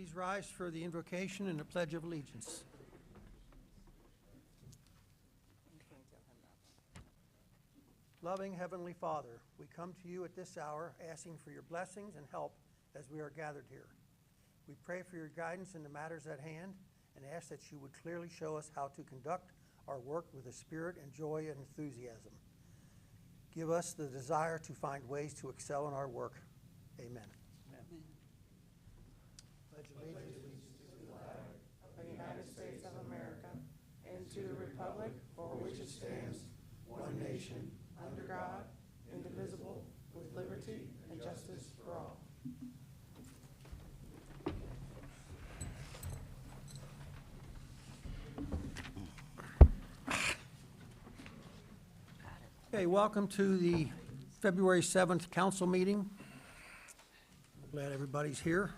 Please rise for the invocation and the Pledge of Allegiance. Loving Heavenly Father, we come to you at this hour asking for your blessings and help as we are gathered here. We pray for your guidance in the matters at hand and ask that you would clearly show us how to conduct our work with a spirit and joy and enthusiasm. Give us the desire to find ways to excel in our work. Amen. Amen. Pledge allegiance to the flag of the United States of America and to the republic for which it stands, one nation, under God, indivisible, with liberty and justice for all. Okay, welcome to the February 7th council meeting. Glad everybody's here.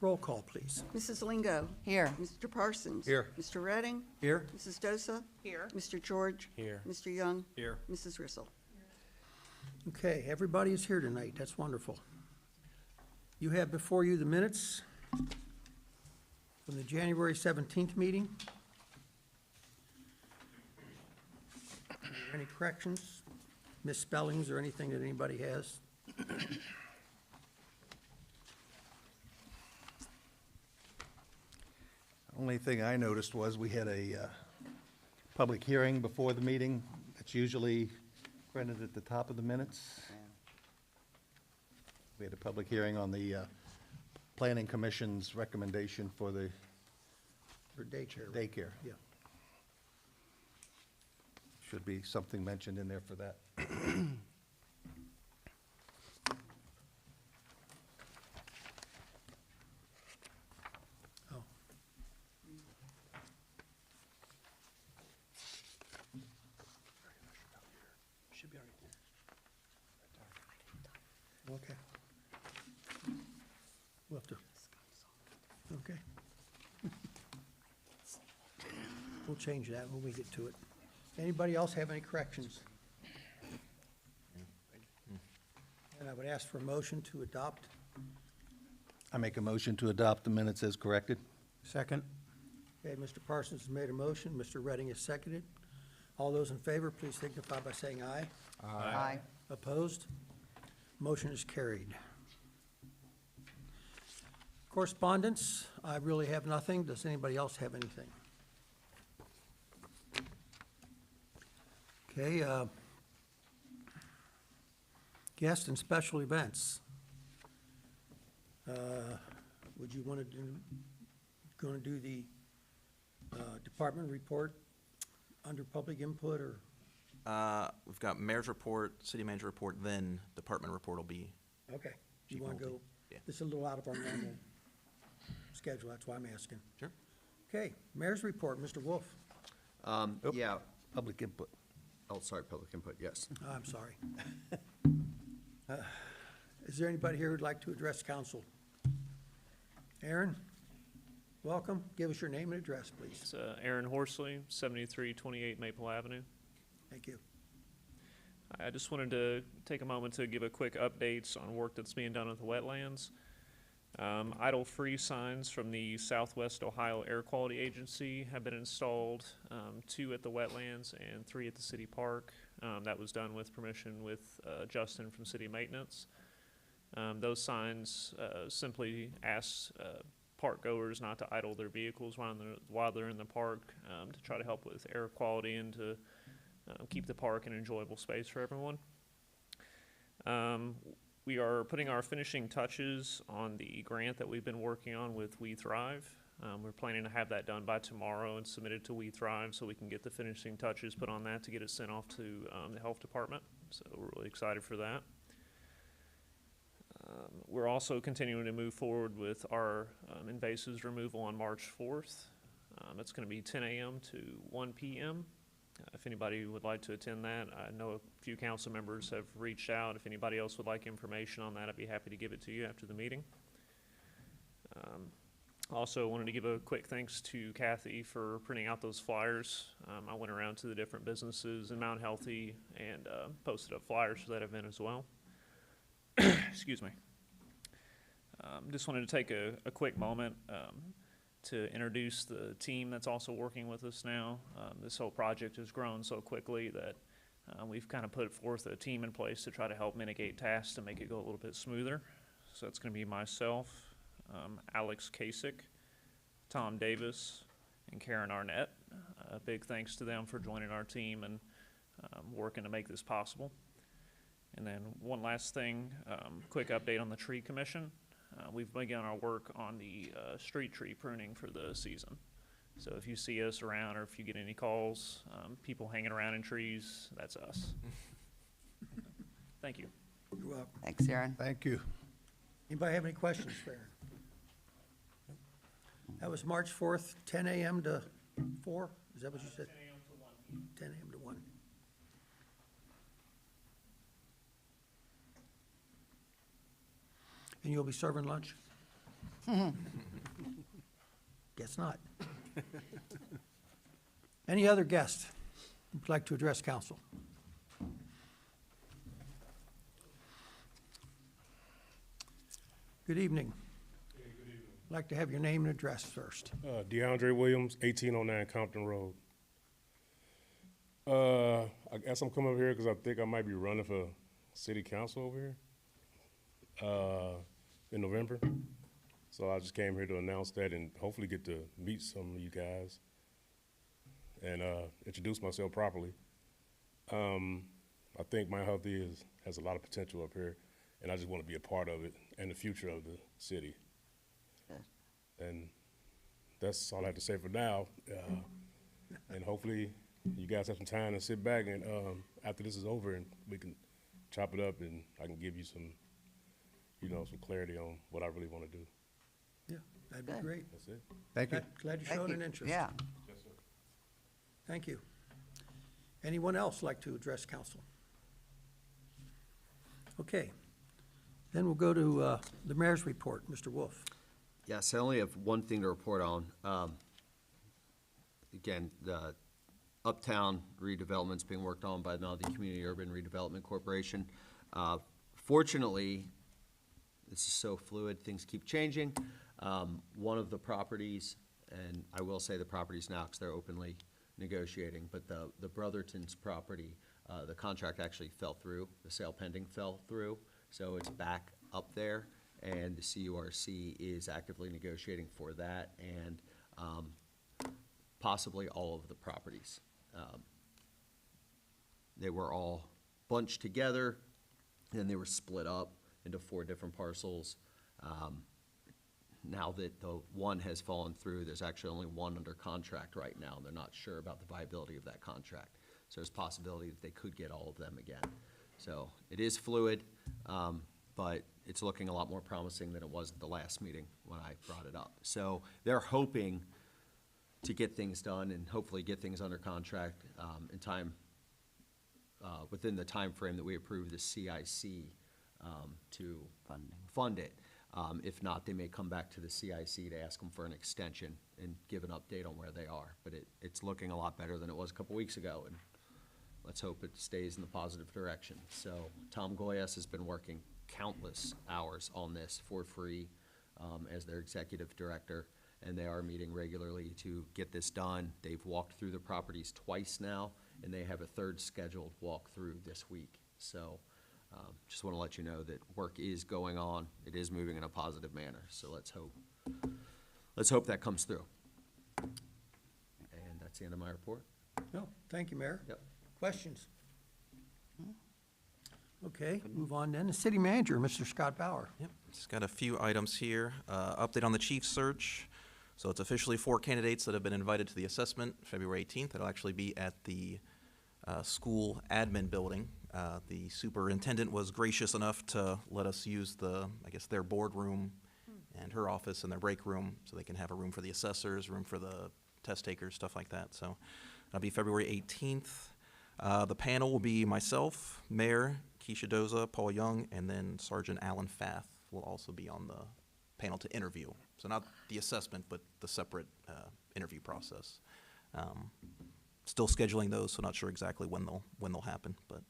Roll call, please. Mrs. Lingo. Here. Mr. Parsons. Here. Mr. Redding. Here. Mrs. Dosa. Here. Mr. George. Here. Mr. Young. Here. Mrs. Rissel. Okay, everybody is here tonight. That's wonderful. You have before you the minutes from the January 17th meeting. Are there any corrections, misspellings, or anything that anybody has? Only thing I noticed was we had a public hearing before the meeting. It's usually printed at the top of the minutes. We had a public hearing on the Planning Commission's recommendation for the For daycare? daycare. Yeah. Should be something mentioned in there for that. Oh. Should be already there. Okay. We'll have to. Okay. We'll change that when we get to it. Anybody else have any corrections? And I would ask for a motion to adopt. I make a motion to adopt the minutes as corrected. Second. Okay, Mr. Parsons has made a motion, Mr. Redding has seconded. All those in favor, please signify by saying aye. Aye. Opposed? Motion is carried. Correspondence, I really have nothing. Does anybody else have anything? Okay, guest and special events. Would you want to do the department report under public input, or? We've got mayor's report, city manager report, then department report will be. Okay, you Chief want to Nolte. go? Yeah. This is a little out of our normal schedule, that's why I'm asking. Sure. Okay, mayor's report, Mr. Wolf. Yeah, Public input. oh, sorry, public input, yes. Oh, I'm sorry. Is there anybody here who'd like to address council? Aaron, welcome. Give us your name and address, please. It's Aaron Horsley, 7328 Maple Avenue. Thank you. I just wanted to take a moment to give a quick updates on work that's being done at the wetlands. Idle-free signs from the Southwest Ohio Air Quality Agency have been installed, 2 at the wetlands and 3 at the city park. That was done with permission with Justin from City Maintenance. Those signs simply ask park goers not to idle their vehicles while they're in the park, to try to help with air quality and to keep the park an enjoyable space for everyone. We are putting our finishing touches on the grant that we've been working on with We Thrive. We're planning to have that done by tomorrow and submitted to We Thrive so we can get the finishing touches put on that to get it sent off to the health department. So we're really excited for that. We're also continuing to move forward with our invasives removal on March 4th. It's going to be 10 a.m. to 1 p.m. If anybody would like to attend that, I know a few council members have reached out. If anybody else would like information on that, I'd be happy to give it to you after the meeting. Also wanted to give a quick thanks to Kathy for printing out those flyers. I went around to the different businesses in Mount Healthy and posted up flyers for that event as well. Excuse me. Just wanted to take a quick moment to introduce the team that's also working with us now. This whole project has grown so quickly that we've kind of put forth a team in place to try to help mitigate tasks to make it go a little bit smoother. So it's going to be myself, Alex Kasich, Tom Davis, and Karen Arnett. A big thanks to them for joining our team and working to make this possible. And then one last thing, quick update on the tree commission. We've begun our work on the street tree pruning for the season. So if you see us around or if you get any calls, people hanging around in trees, that's us. Thank you. You're welcome. Thanks, Aaron. Thank you. Anybody have any questions for Aaron? That was March 4th, 10 a.m. to 4? Is that what you said? 10 a.m. to 1 p.m. 10 a.m. to 1. And you'll be serving lunch? Guess not. Any other guests who'd like to address council? Good evening. I'd like to have your name and address first. DeAndre Williams, 1809 Compton Road. I guess I'm coming over here because I think I might be running for city council over here in November. So I just came here to announce that and hopefully get to meet some of you guys and introduce myself properly. I think Mount Healthy has a lot of potential up here, and I just want to be a part of it and the future of the city. And that's all I have to say for now. And hopefully you guys have some time to sit back and after this is over and we can chop it up and I can give you some, some clarity on what I really want to do. Yeah, that'd be Good. great. That's it. Thank you. Glad you Thank showed you. an interest. Yeah. Yes, sir. Thank you. Anyone else like to address council? Okay. Then we'll go to the mayor's report. Mr. Wolf. Yes, I only have one thing to report on. Again, the Uptown redevelopment's being worked on by the Mount Healthy Community Urban Redevelopment Corporation. Fortunately, this is so fluid, things keep changing. One of the properties, and I will say the properties now because they're openly negotiating, but the Brotherton's property, the contract actually fell through, the sale pending fell through, so it's back up there, and the CURC is actively negotiating for that, and possibly all of the properties. They were all bunched together, and they were split up into 4 different parcels. Now that the one has fallen through, there's actually only one under contract right now, and they're not sure about the viability of that contract. So there's a possibility that they could get all of them again. So it is fluid, but it's looking a lot more promising than it was at the last meeting when I brought it up. So they're hoping to get things done and hopefully get things under contract in time, within the time frame that we approved the CIC to fund it. If not, they may come back to the CIC to ask them for an extension and give an update on where they are. But it's looking a lot better than it was a couple weeks ago, and let's hope it stays in the positive direction. So Tom Goyas has been working countless hours on this for free as their executive director, and they are meeting regularly to get this done. They've walked through the properties twice now, and they have a 3rd scheduled walkthrough this week. So just want to let you know that work is going on. It is moving in a positive manner. So let's hope that comes through. And that's the end of my report. No, thank you, Mayor. Yep. Questions? Okay, move on then. The city manager, Mr. Scott Bauer. Yep, just got a few items here. Update on the chief search. So it's officially 4 candidates that have been invited to the assessment February 18th. It'll actually be at the school admin building. The superintendent was gracious enough to let us use their boardroom and her office and their break room so they can have a room for the assessors, room for the test takers, stuff like that. So that'll be February 18th. The panel will be myself, Mayor Keisha Doza, Paul Young, and then Sergeant Alan Fath will also be on the panel to interview. So not the assessment, but the separate interview process. Still scheduling those, so not sure exactly when they'll happen. But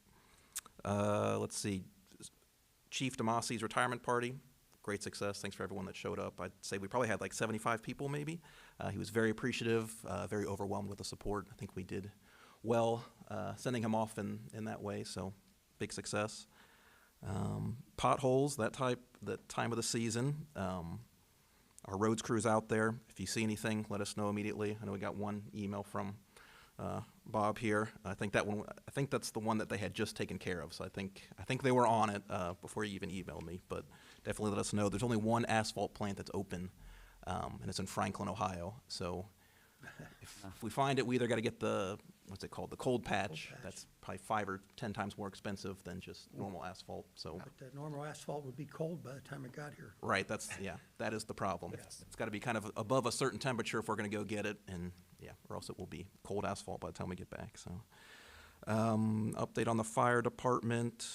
let's see, Chief Demasi's retirement party. great success. Thanks for everyone that showed up. I'd say we probably had like 75 people maybe. He was very appreciative, very overwhelmed with the support. I think we did well sending him off in that way, so big success. Potholes, that time of the season. Our roads crew's out there. If you see anything, let us know immediately. I know we got one email from Bob here. I think that's the one that they had just taken care of. So I think they were on it before you even emailed me. But definitely let us know. There's only one asphalt plant that's open, and it's in Franklin, Ohio. So if we find it, we either got to get the the cold patch. That's probably 5 or 10 times more expensive than just normal asphalt. So But normal asphalt would be cold by the time it got here. right, that is the problem. It's got to be kind of above a certain temperature if we're going to go get it, and or else it will be cold asphalt by the time we get back. So, update on the fire department.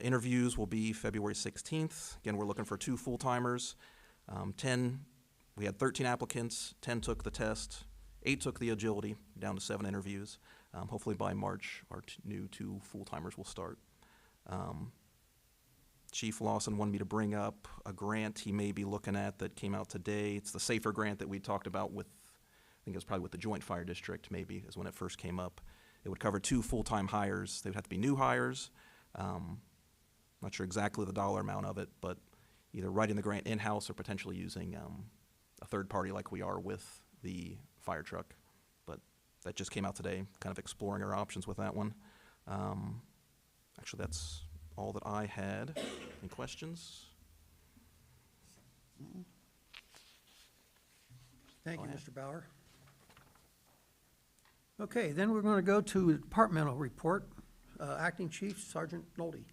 Interviews will be February 16th. Again, we're looking for 2 full-timers. We had 13 applicants, 10 took the test, 8 took the agility, down to 7 interviews. Hopefully by March, our new 2 full-timers will start. Chief Lawson wanted me to bring up a grant he may be looking at that came out today. It's the SAFER grant that we talked about with, I think it was probably with the Joint Fire District maybe, is when it first came up. It would cover 2 full-time hires. They would have to be new hires. Not sure exactly the dollar amount of it, but either writing the grant in-house or potentially using a third party like we are with the fire truck. But that just came out today, kind of exploring our options with that one. Actually, that's all that I had. Any questions? Thank you, Go ahead. Mr. Bauer. Okay, then we're going to go to the departmental report. Acting Chief Sergeant Nolte.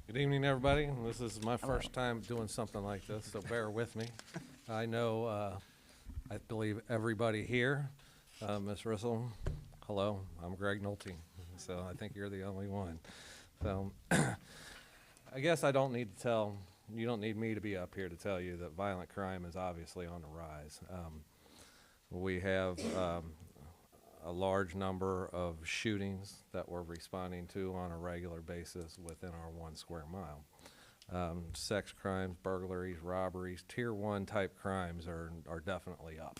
Good evening, everybody. This is my first time doing something like this, so bear with me. I know, I believe everybody here, Ms. Rissell, hello, I'm Greg Nolte, so I think you're the only one. So, I guess I don't need to tell, you don't need me to be up here to tell you that violent crime is obviously on the rise. We have a large number of shootings that we're responding to on a regular basis within our 1 square mile. Sex crimes, burglaries, robberies, tier 1 type crimes are definitely up.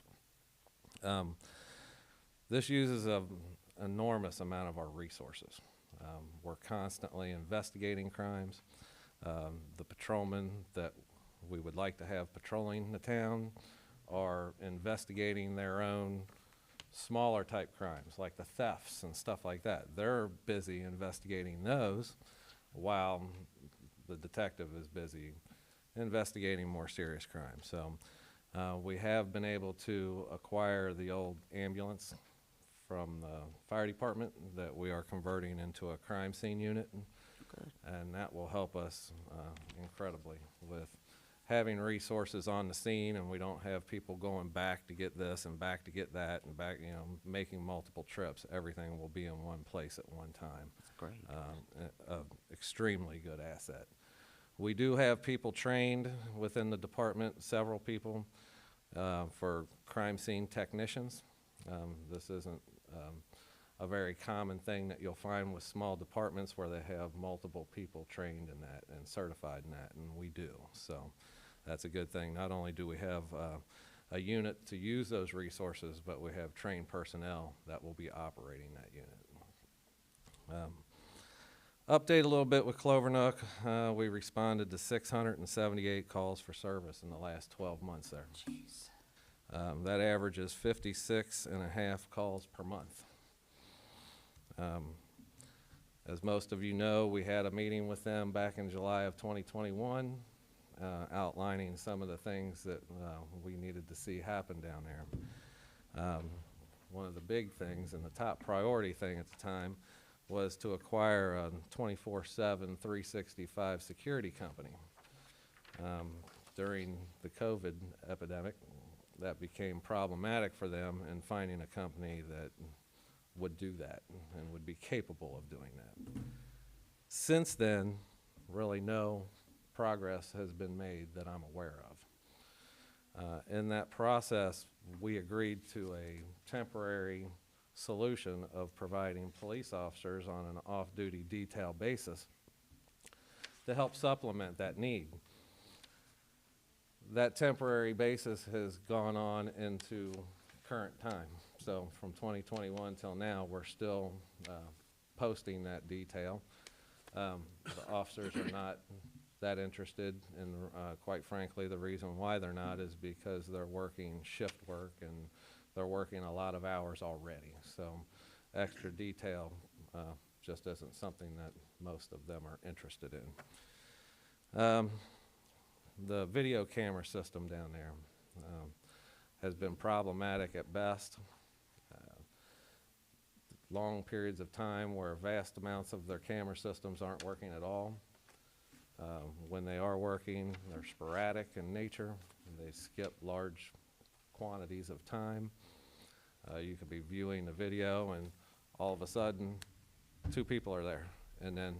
This uses an enormous amount of our resources. We're constantly investigating crimes. The patrolmen that we would like to have patrolling the town are investigating their own smaller type crimes like the thefts and stuff like that. They're busy investigating those while the detective is busy investigating more serious crimes. So we have been able to acquire the old ambulance from the fire department that we are converting into a crime scene unit. And that will help us incredibly with having resources on the scene, and we don't have people going back to get this and back to get that and back, making multiple trips. Everything will be in one place at one time. That's great. Extremely good asset. We do have people trained within the department, several people, for crime scene technicians. This isn't a very common thing that you'll find with small departments where they have multiple people trained in that and certified in that, and we do. So that's a good thing. Not only do we have a unit to use those resources, but we have trained personnel that will be operating that unit. Update a little bit with Clovernook. We responded to 678 calls for service in the last 12 months there. That averages 56.5 calls per month. As most of you know, we had a meeting with them back in July of 2021, outlining some of the things that we needed to see happen down there. One of the big things and the top priority thing at the time was to acquire a 24/7, 365 security company. During the COVID epidemic, that became problematic for them in finding a company that would do that and would be capable of doing that. Since then, really no progress has been made that I'm aware of. In that process, we agreed to a temporary solution of providing police officers on an off-duty detail basis to help supplement that need. that temporary basis has gone on into current time. So from 2021 till now, we're still posting that detail. The officers are not that interested, and quite frankly, the reason why they're not is because they're working shift work and they're working a lot of hours already. So extra detail just isn't something that most of them are interested in. The video camera system down there has been problematic at best. Long periods of time where vast amounts of their camera systems aren't working at all. When they are working, they're sporadic in nature. They skip large quantities of time. You could be viewing the video and all of a sudden 2 people are there and then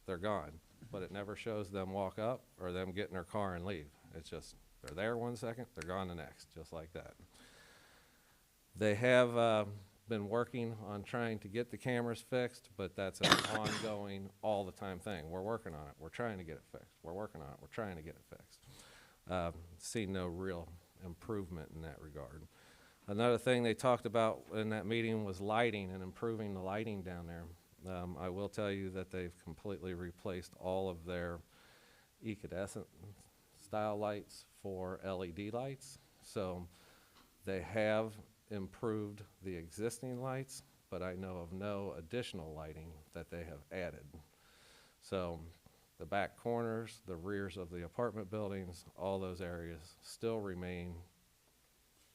they're gone. But it never shows them walk up or them get in their car and leave. It's just they're there 1 second, they're gone the next, just like that. They have been working on trying to get the cameras fixed, but that's an ongoing, all the time thing. We're working on it. We're trying to get it fixed. We're working on it. We're trying to get it fixed. See no real improvement in that regard. Another thing they talked about in that meeting was lighting and improving the lighting down there. I will tell you that they've completely replaced all of their incandescent style lights for LED lights. So they have improved the existing lights, but I know of no additional lighting that they have added. So the back corners, the rears of the apartment buildings, all those areas still remain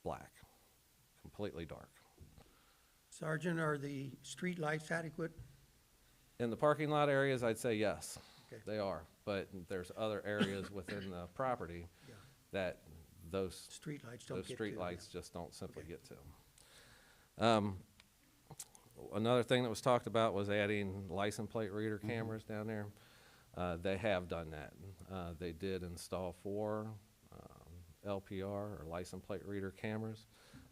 black, completely dark. Sergeant, are the street lights adequate? In the parking lot areas, I'd say yes, Okay. they are. But there's other areas within the property Yeah. that those Street lights don't those get street to. lights just don't simply Okay. get to. Another thing that was talked about was adding license plate reader cameras down there. They have done that. They did install 4 LPR or license plate reader cameras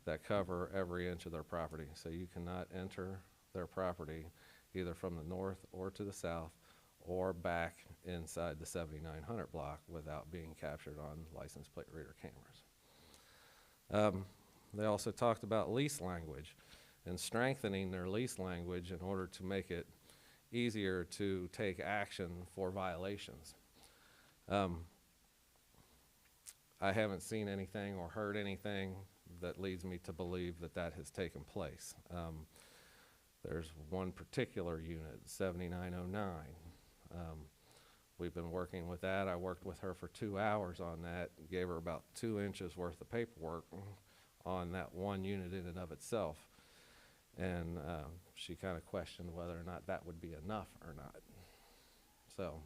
that cover every inch of their property. So you cannot enter their property either from the north or to the south or back inside the 7900 block without being captured on license plate reader cameras. They also talked about lease language and strengthening their lease language in order to make it easier to take action for violations. I haven't seen anything or heard anything that leads me to believe that that has taken place. There's one particular unit, 7909. We've been working with that. I worked with her for 2 hours on that, gave her about 2 inches worth of paperwork on that one unit in and of itself. And she kind of questioned whether or not that would be enough or not. So,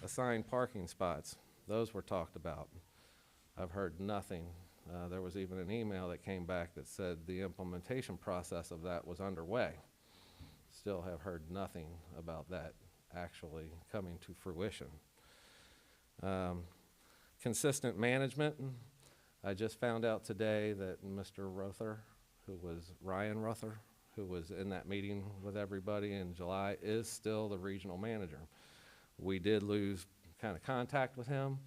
assigned parking spots, those were talked about. I've heard nothing. There was even an email that came back that said the implementation process of that was underway. Still have heard nothing about that actually coming to fruition. Consistent management. I just found out today that Mr. Rother, Ryan Rother, who was in that meeting with everybody in July, is still the regional manager. We did lose kind of contact with him.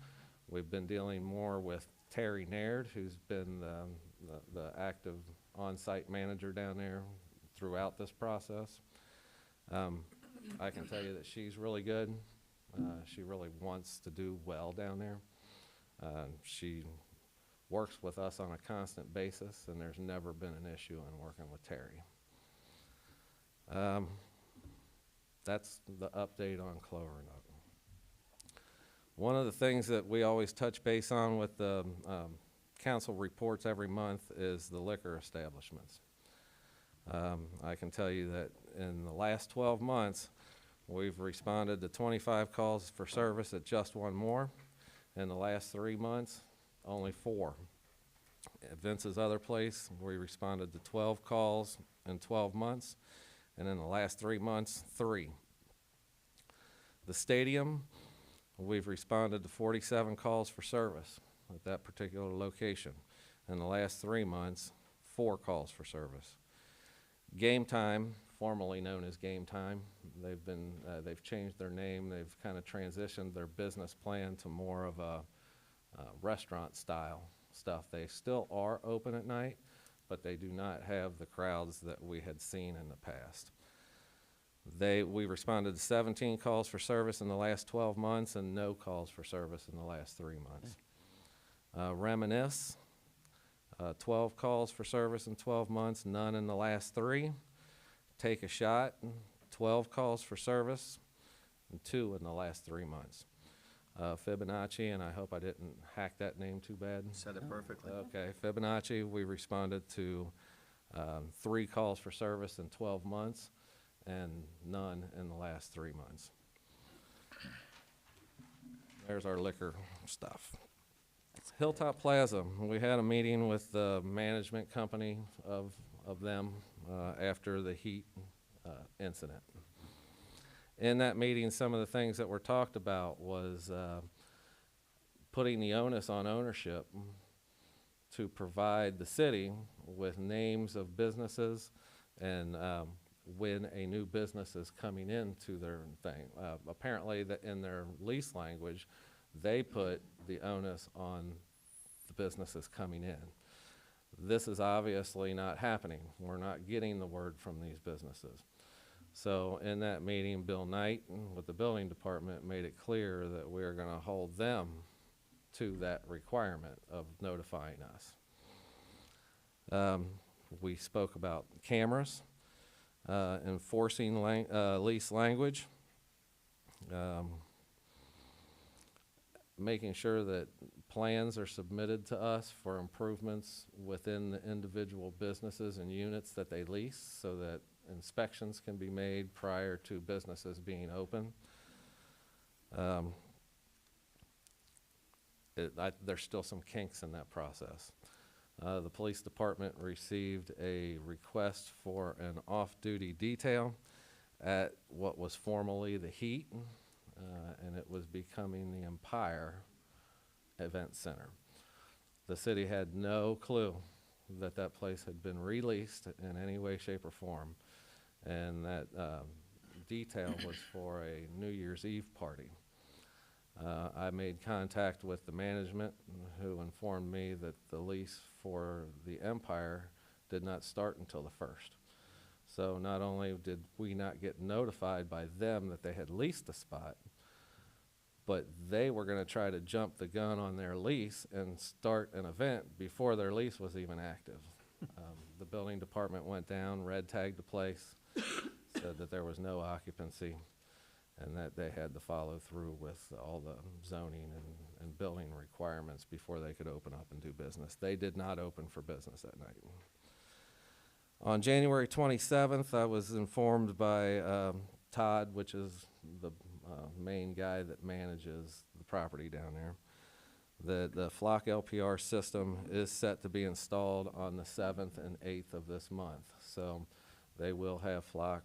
We've been dealing more with Terry Naird, who's been the active on-site manager down there throughout this process. I can tell you that she's really good. She really wants to do well down there. She works with us on a constant basis, and there's never been an issue in working with Terry. That's the update on Clover Nook. One of the things that we always touch base on with the council reports every month is the liquor establishments. I can tell you that in the last 12 months, we've responded to 25 calls for service at just one more. In the last 3 months, only 4. At Vince's other place, we responded to 12 calls in 12 months, and in the last 3 months, 3. The stadium, we've responded to 47 calls for service at that particular location. In the last 3 months, 4 calls for service. Game Time, formerly known as Game Time, they've changed their name. They've kind of transitioned their business plan to more of a restaurant style stuff. They still are open at night, but they do not have the crowds that we had seen in the past. We responded to 17 calls for service in the last 12 months and no calls for service in the last 3 months. Reminisce, 12 calls for service in 12 months, none in the last 3. Take a Shot, 12 calls for service and 2 in the last 3 months. Fibonacci, and I hope I didn't hack that name too bad. Said it perfectly. Okay, Fibonacci, we responded to 3 calls for service in 12 months and none in the last 3 months. There's our liquor stuff. Hilltop Plaza, we had a meeting with the management company of them after the heat incident. In that meeting, some of the things that were talked about was putting the onus on ownership to provide the city with names of businesses and when a new business is coming into their thing. Apparently, in their lease language, they put the onus on the businesses coming in. This is obviously not happening. We're not getting the word from these businesses. So in that meeting, Bill Knight with the building department made it clear that we're going to hold them to that requirement of notifying us. We spoke about cameras, enforcing lease language, making sure that plans are submitted to us for improvements within the individual businesses and units that they lease so that inspections can be made prior to businesses being open. There's still some kinks in that process. The police department received a request for an off-duty detail at what was formerly the Heat, and it was becoming the Empire Event Center. The city had no clue that that place had been released in any way, shape, or form, and that detail was for a New Year's Eve party. I made contact with the management, who informed me that the lease for the Empire did not start until the 1st. So not only did we not get notified by them that they had leased the spot, but they were going to try to jump the gun on their lease and start an event before their lease was even active. The building department went down, red tagged the place, said that there was no occupancy, and that they had to follow through with all the zoning and building requirements before they could open up and do business. They did not open for business that night. On January 27th, I was informed by Todd, which is the main guy that manages the property down there, that the Flock LPR system is set to be installed on the 7th and 8th of this month. So they will have Flock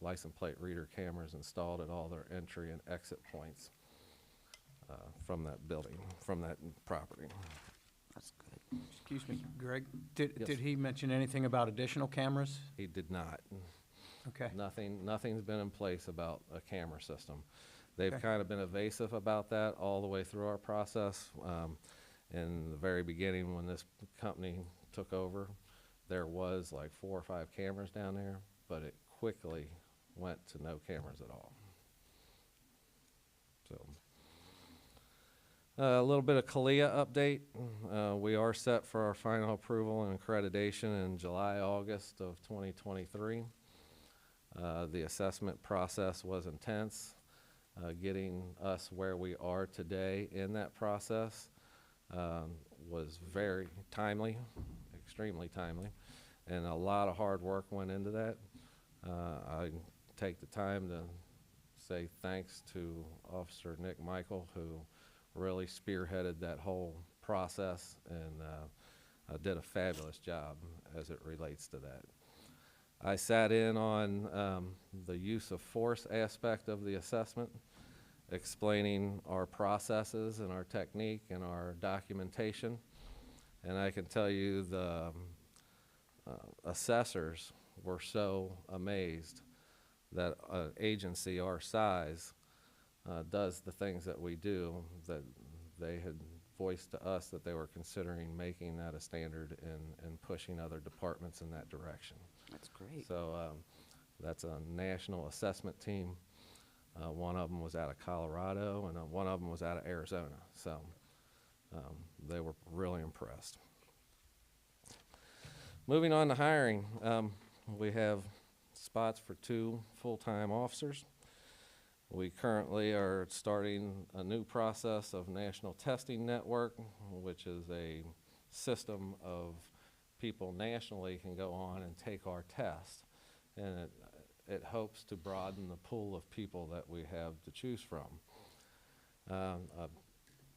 license plate reader cameras installed at all their entry and exit points from that building, from that property. That's good. Excuse me, Greg, did Yes. he mention anything about additional cameras? He did not. Okay. Nothing's been in place about a camera system. They've Okay. kind of been evasive about that all the way through our process. In the very beginning, when this company took over, there was like 4 or 5 cameras down there, but it quickly went to no cameras at all. So, a little bit of CALIA update. We are set for our final approval and accreditation in July, August of 2023. The assessment process was intense. Getting us where we are today in that process was very timely, extremely timely, and a lot of hard work went into that. I take the time to say thanks to Officer Nick Michael, who really spearheaded that whole process and did a fabulous job as it relates to that. I sat in on the use of force aspect of the assessment, explaining our processes and our technique and our documentation. And I can tell you the assessors were so amazed that an agency our size does the things that we do, that they had voiced to us that they were considering making that a standard and pushing other departments in that direction. That's great. So that's a national assessment team. One of them was out of Colorado, and one of them was out of Arizona. So they were really impressed. Moving on to hiring, we have spots for 2 full-time officers. We currently are starting a new process of National Testing Network, which is a system of people nationally can go on and take our test. And it hopes to broaden the pool of people that we have to choose from. A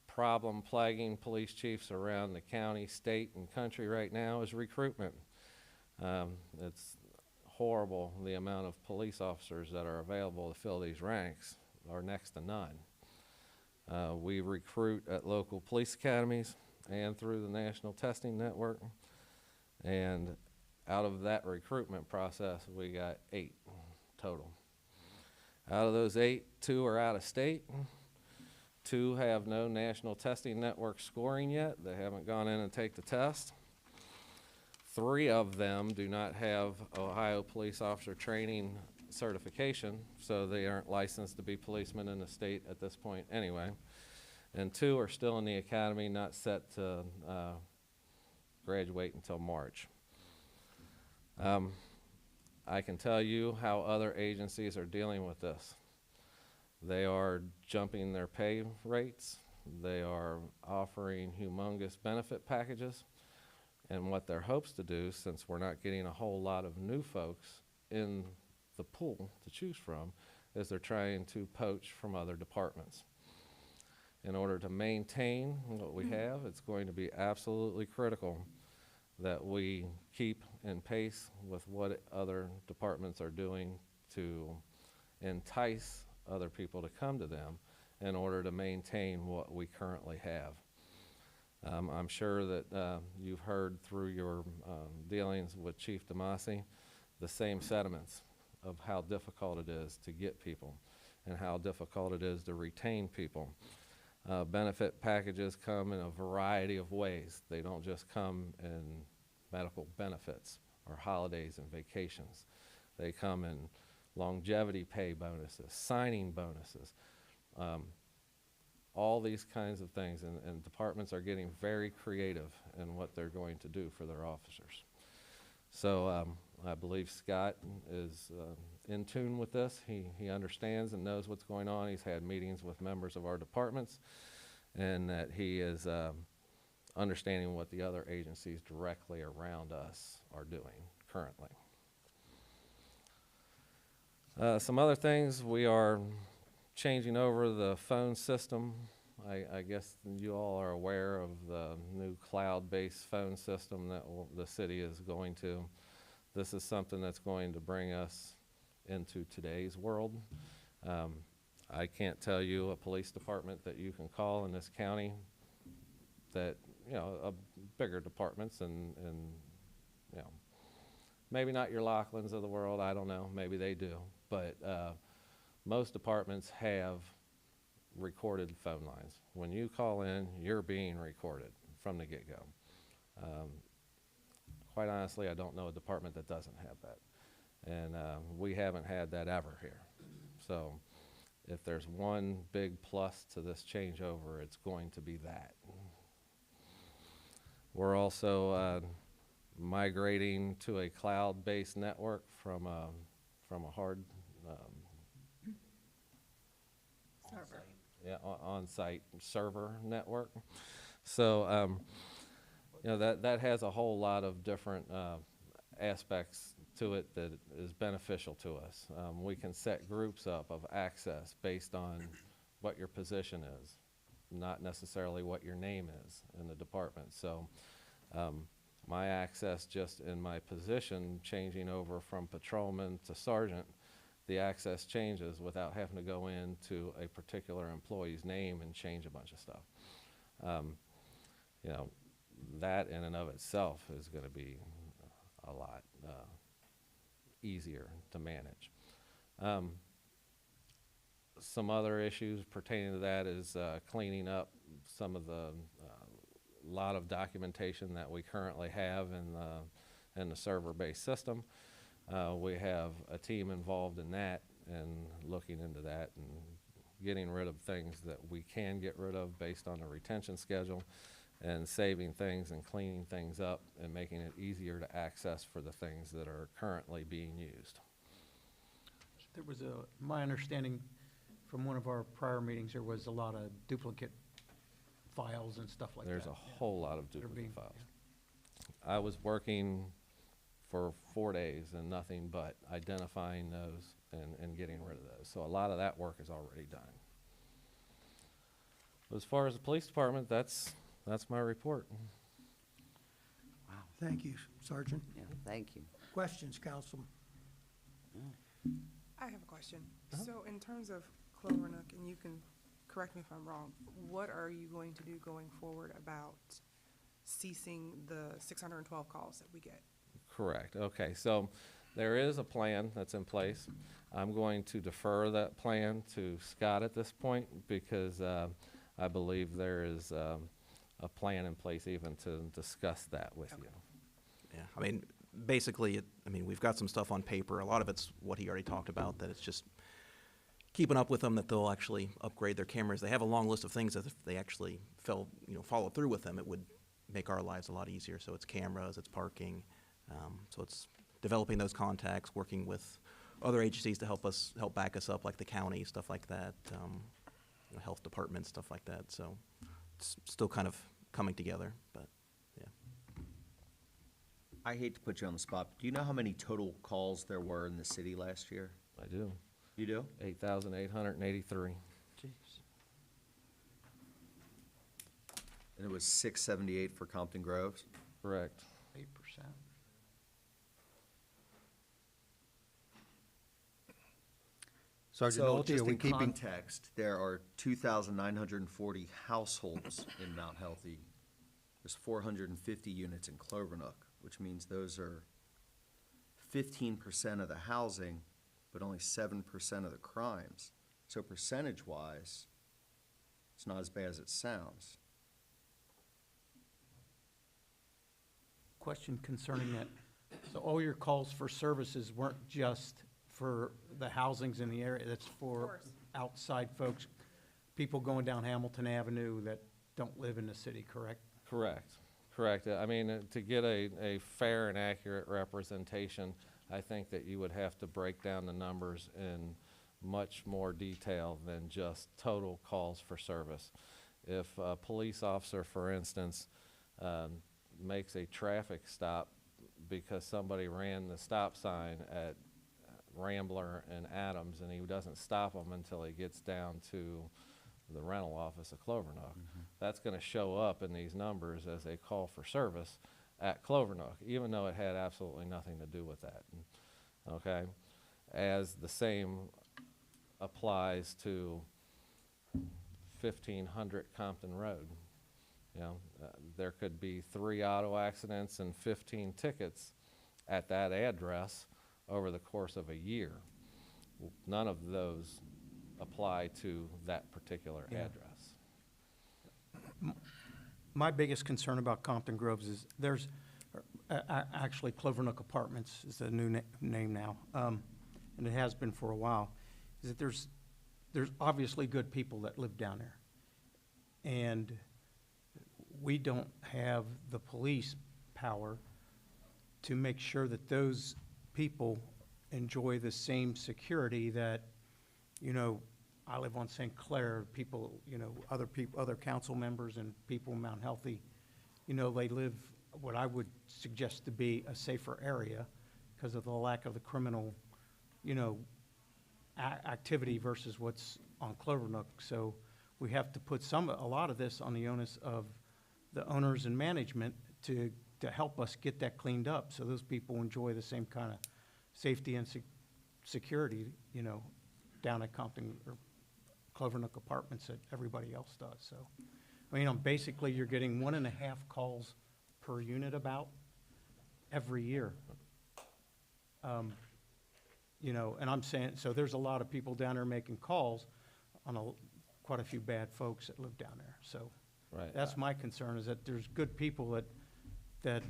problem plaguing police chiefs around the county, state, and country right now is recruitment. It's horrible, the amount of police officers that are available to fill these ranks are next to none. We recruit at local police academies and through the National Testing Network. And out of that recruitment process, we got 8 total. Out of those 8, 2 are out of state. 2 have no National Testing Network scoring yet. They haven't gone in and take the test. 3 of them do not have Ohio Police Officer Training certification, so they aren't licensed to be policemen in the state at this point anyway. And 2 are still in the academy, not set to graduate until March. I can tell you how other agencies are dealing with this. They are jumping their pay rates. They are offering humongous benefit packages. And what their hopes to do, since we're not getting a whole lot of new folks in the pool to choose from, is they're trying to poach from other departments. In order to maintain what we have, it's going to be absolutely critical that we keep in pace with what other departments are doing to entice other people to come to them in order to maintain what we currently have. I'm sure that you've heard through your dealings with Chief DeMasi the same sentiments of how difficult it is to get people and how difficult it is to retain people. Benefit packages come in a variety of ways. They don't just come in medical benefits or holidays and vacations. They come in longevity pay bonuses, signing bonuses, all these kinds of things, and departments are getting very creative in what they're going to do for their officers. So I believe Scott is in tune with this. He understands and knows what's going on. He's had meetings with members of our departments, and that he is understanding what the other agencies directly around us are doing currently. Some other things, we are changing over the phone system. I guess you all are aware of the new cloud-based phone system that the city is going to. This is something that's going to bring us into today's world. I can't tell you a police department that you can call in this county that, you know, bigger departments and you know, maybe not your Laughlin's of the world, I don't know, maybe they do, but most departments have recorded phone lines. When you call in, you're being recorded from the get-go. Quite honestly, I don't know a department that doesn't have that. And we haven't had that ever here. So if there's one big plus to this changeover, it's going to be that. We're also migrating to a cloud-based network from a hard Server. yeah, on-site server network. So, you know, that has a whole lot of different aspects to it that is beneficial to us. We can set groups up of access based on what your position is, not necessarily what your name is in the department. So, my access just in my position changing over from patrolman to sergeant, the access changes without having to go into a particular employee's name and change a bunch of stuff. You know, that in and of itself is going to be a lot easier to manage. Some other issues pertaining to that is cleaning up some of the lot of documentation that we currently have in the server-based system. We have a team involved in that and looking into that and getting rid of things that we can get rid of based on the retention schedule, and saving things and cleaning things up and making it easier to access for the things that are currently being used. There was my understanding from one of our prior meetings, there was a lot of duplicate files and stuff like that. There's a whole lot of They're duplicate being- files. I was working for 4 days and nothing but identifying those and getting rid of those. So a lot of that work is already done. As far as the police department, that's my report. Thank you, Sergeant. Yeah, thank you. Questions, Councilman? I have a question. So in terms of Clovernook, and you can correct me if I'm wrong, what are you going to do going forward about ceasing the 612 calls that we get? Correct. Okay, so there is a plan that's in place. I'm going to defer that plan to Scott at this point because I believe there is a plan in place even to discuss that with you. Yeah, I mean, basically, we've got some stuff on paper. A lot of it's what he already talked about, that it's just keeping up with them, that they'll actually upgrade their cameras. They have a long list of things that if they actually follow through with them, it would make our lives a lot easier. So it's cameras, it's parking. So it's developing those contacts, working with other agencies to help back us up, like the county, stuff like that, health department, stuff like that. So it's still kind of coming together, but yeah. I hate to put you on the spot, but do you know how many total calls there were in the city last year? I do. You do? 8,883. And it was 678 for Compton Groves? Correct. 8%. Sergeant So Nolte, just are we in keeping? context, there are 2,940 households in Mount Healthy. There's 450 units in Clovernook, which means those are 15% of the housing, but only 7% of the crimes. So percentage-wise, it's not as bad as it sounds. Question concerning that. So all your calls for services weren't just for the housings in the area, that's for course. outside folks, people going down Hamilton Avenue that don't live in the city, correct? Correct. Correct. I mean, to get a fair and accurate representation, I think that you would have to break down the numbers in much more detail than just total calls for service. If a police officer, for instance, makes a traffic stop because somebody ran the stop sign at Rambler and Adams, and he doesn't stop them until he gets down to the rental office of Clovernook, that's going to show up in these numbers as a call for service at Clovernook, even though it had absolutely nothing to do with that. Okay? As the same applies to 1500 Compton Road. There could be 3 auto accidents and 15 tickets at that address over the course of a year. None of those apply to that particular Yeah. address. My biggest concern about Compton Groves is there's, actually Clovernook Apartments is the new name now, and it has been for a while, is that there's obviously good people that live down there. And we don't have the police power to make sure that those people enjoy the same security that, I live on St. Clair, people, other council members and people in Mount Healthy, they live what I would suggest to be a safer area because of the lack of the criminal, activity versus what's on Clovernook. So we have to put a lot of this on the onus of the owners and management to help us get that cleaned up so those people enjoy the same kind of safety and security, down at Compton or Clovernook Apartments that everybody else does. So, basically you're getting 1.5 calls per unit about every year. you know, and I'm saying, so there's a lot of people down there making calls on quite a few bad folks that live down there, so. Right. That's my concern, is that there's good people that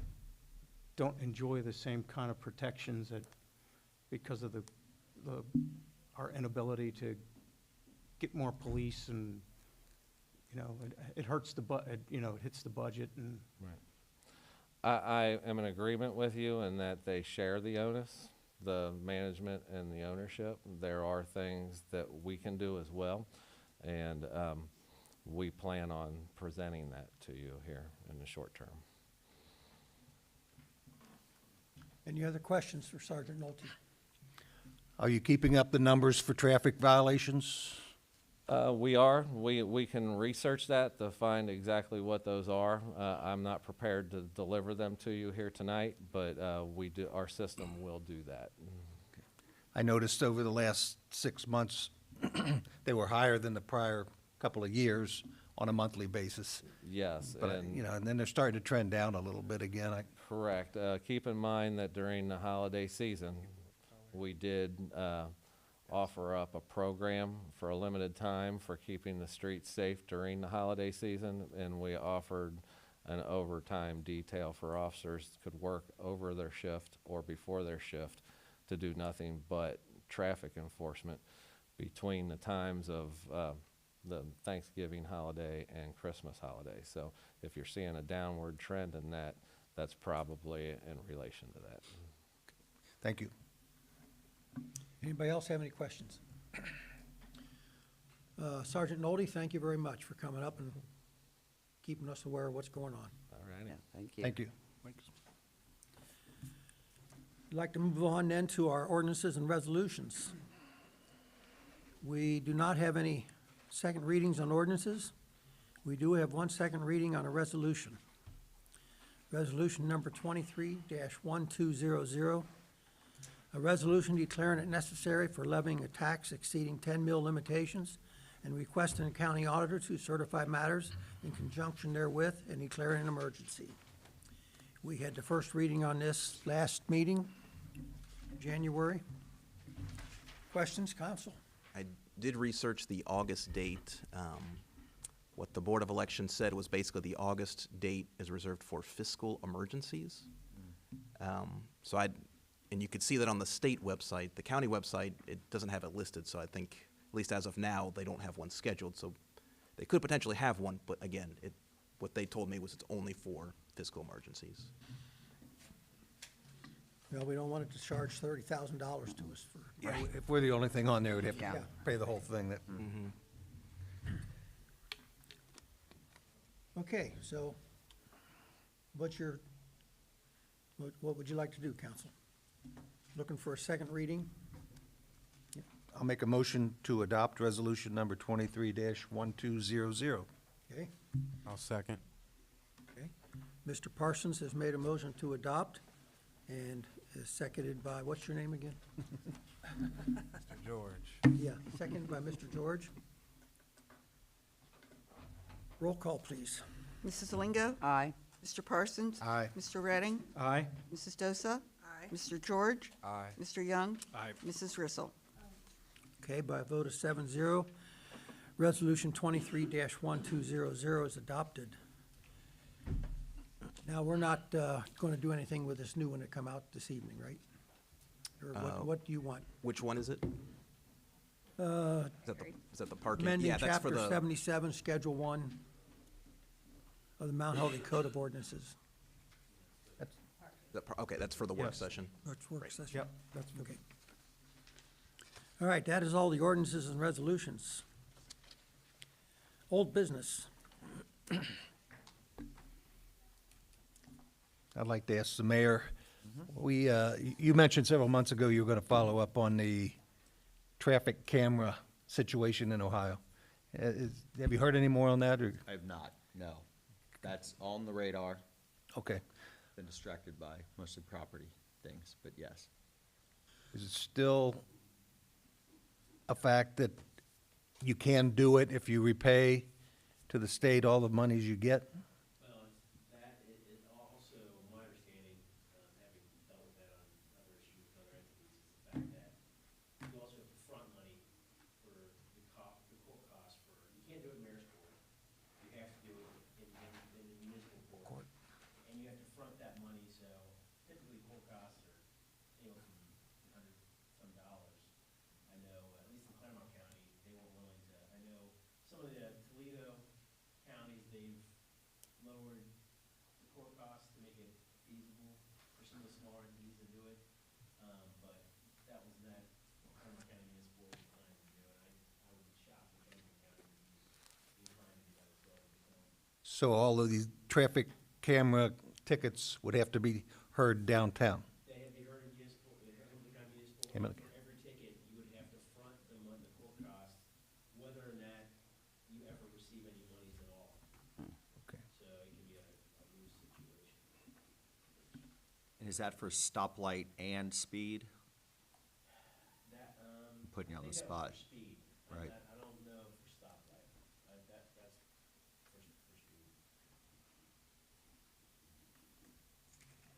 don't enjoy the same kind of protections that, because of our inability to get more police and, you know, it hurts you know, it hits the budget and. I am in agreement with you in that they share the onus, the management and the ownership. There are things that we can do as well, and we plan on presenting that to you here in the short term. Any other questions for Sergeant Nolte? Are you keeping up the numbers for traffic violations? We are. We can research that to find exactly what those are. I'm not prepared to deliver them to you here tonight, but our system will do that. I noticed over the last 6 months, they were higher than the prior couple of years on a monthly basis. Yes, But, and you know, and then they're starting to trend down a little bit again. correct. Keep in mind that during the holiday season, we did offer up a program for a limited time for keeping the streets safe during the holiday season, and we offered an overtime detail for officers that could work over their shift or before their shift to do nothing but traffic enforcement between the times of the Thanksgiving holiday and Christmas holiday. So if you're seeing a downward trend in that, that's probably in relation to that. Thank you. Anybody else have any questions? Sergeant Nolte, thank you very much for coming up and keeping us aware of what's going on. All righty. Yeah, thank you. Thank you. I'd like to move on then to our ordinances and resolutions. We do not have any second readings on ordinances. We do have one second reading on a resolution. Resolution number 23-1200, a resolution declaring it necessary for levying a tax exceeding 10 mil limitations and requesting a county auditor to certify matters in conjunction therewith and declaring an emergency. We had the first reading on this last meeting, January. Questions, council? I did research the August date. What the Board of Elections said was basically the August date is reserved for fiscal emergencies. And you could see that on the state website. The county website, it doesn't have it listed, so I think, at least as of now, they don't have one scheduled. So they could potentially have one, but again, what they told me was it's only for fiscal emergencies. Well, we don't want it to charge $30,000 to us for. Yeah, if we're the only thing on there, we'd have to Yeah. pay the whole thing. That Okay, so what would you like to do, council? Looking for a second reading? I'll make a motion to adopt resolution number 23-1200. Okay, I'll second. okay. Mr. Parsons has made a motion to adopt and is seconded by, what's your name again? Mr. George. Yeah, seconded by Mr. George. Roll call, please. Mrs. Lingo? Aye. Mr. Parsons? Aye. Mr. Redding? Aye. Mrs. Dosa? Aye. Mr. George? Aye. Mr. Young? Aye. Mrs. Rissel? Okay, by a vote of 7-0, resolution 23-1200 is adopted. Now, we're not going to do anything with this new one that come out this evening, right? Or what do you want? Which one is it? Uh, Is that the parking? Amending Yeah, that's for Chapter the. 77, Schedule 1 of the Mount Holy Code of Ordinances. Okay, that's for the work Yes. session. That's work session. Yep, that's Okay. All right, that is all the ordinances and resolutions. Old business. I'd like to ask the mayor, you mentioned several months ago you were going to follow up on the traffic camera situation in Ohio. Have you heard any more on that, or? I have not, no. That's on the radar. Okay. Been distracted by mostly property things, but yes. Is it still a fact that you can do it if you repay to the state all the monies you get? Well, that, it also, my understanding, having dealt with that on other issues with other entities, is the fact that warrant needs to do it, but that was not Cumberland County Municipal was inclined to do, and I would be shocked if Cumberland County would be inclined to do that as well. So all of these traffic camera tickets would have to be heard downtown? They have to be heard in municipal, Cumberland County Municipal. Cumberland. For every ticket, you would have to front the court costs, whether or not you ever receive any monies at all. Okay. So it can be a lose situation. And is that for stoplight and speed? That, Putting you I on the think that was spot. for speed. Right. I don't know for stoplight. That's for speed.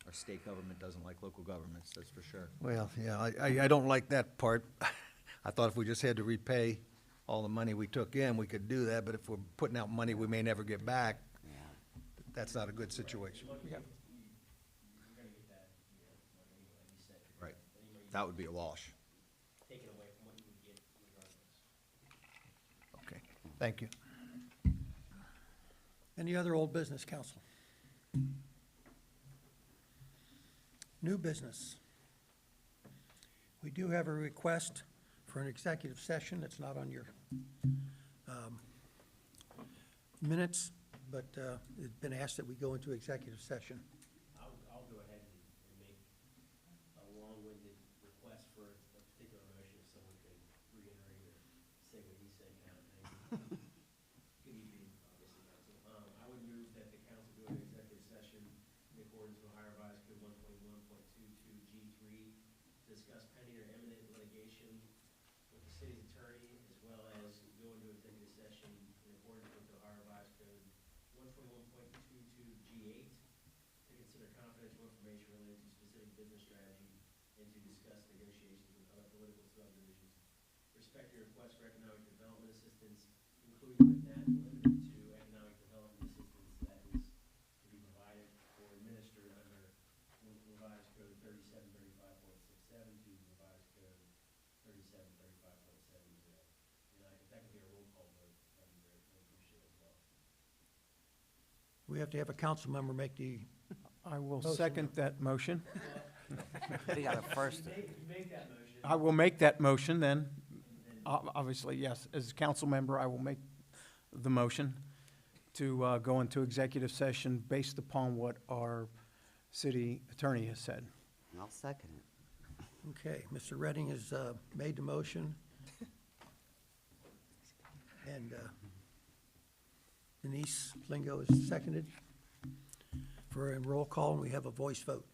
Our state government doesn't like local governments, that's for sure. Well, yeah, I don't like that part. I thought if we just had to repay all the money we took in, we could do that, but if we're putting out money we may never get back, that's not a good situation. You're gonna get that, money anyway, you said. Right. Any money That would be a wash. taken away from what you would get regardless. Okay, thank you. Any other old business, council? New business. We do have a request for an executive session that's not on your minutes, but it's been asked that we go into executive session. I'll go ahead and make a long-winded request for a particular motion if someone can reiterate or say what he's saying now. Good evening, obviously, council. I would move that the council go into executive session in accordance with Ohio Revised Code 121.22G3 to discuss pending or imminent litigation with the city's attorney, as well as go into executive session in accordance with Ohio Revised Code 121.22G8 to consider confidential information related to specific business strategy and to discuss negotiations with other political subdivisions. Respecting requests for economic development assistance, including but not limited to economic development assistance that is to be provided or administered under Revised Code 3735.67 to Revised Code 3735.70. And if that could be a roll call vote, that'd be very appreciated as well. We have to have a council member make the, I will Motion. second that motion. We got a first. You make that motion. I will make that motion then. Obviously, yes, as a council member, I will make the motion to go into executive session based upon what our city attorney has said. I'll second it. okay, Mr. Redding has made the motion. And Denise Lingo is seconded for a roll call, and we have a voice vote.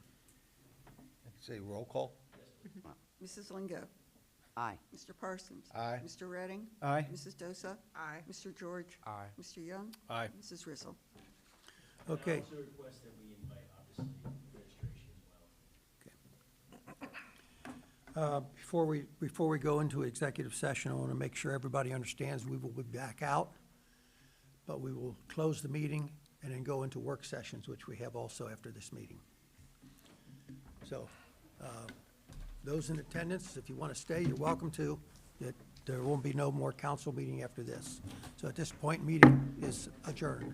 Say roll call? Mrs. Lingo. Aye. Mr. Parsons. Aye. Mr. Redding. Aye. Mrs. Dosa. Aye. Mr. George. Aye. Mr. Young. Aye. Mrs. Rizzle. Okay. And I also request that we invite, obviously, administration as well. Before we go into executive session, I want to make sure everybody understands we will be back out, but we will close the meeting and then go into work sessions, which we have also after this meeting. So, those in attendance, if you want to stay, you're welcome to. There won't be no more council meeting after this. So at this point, meeting is adjourned.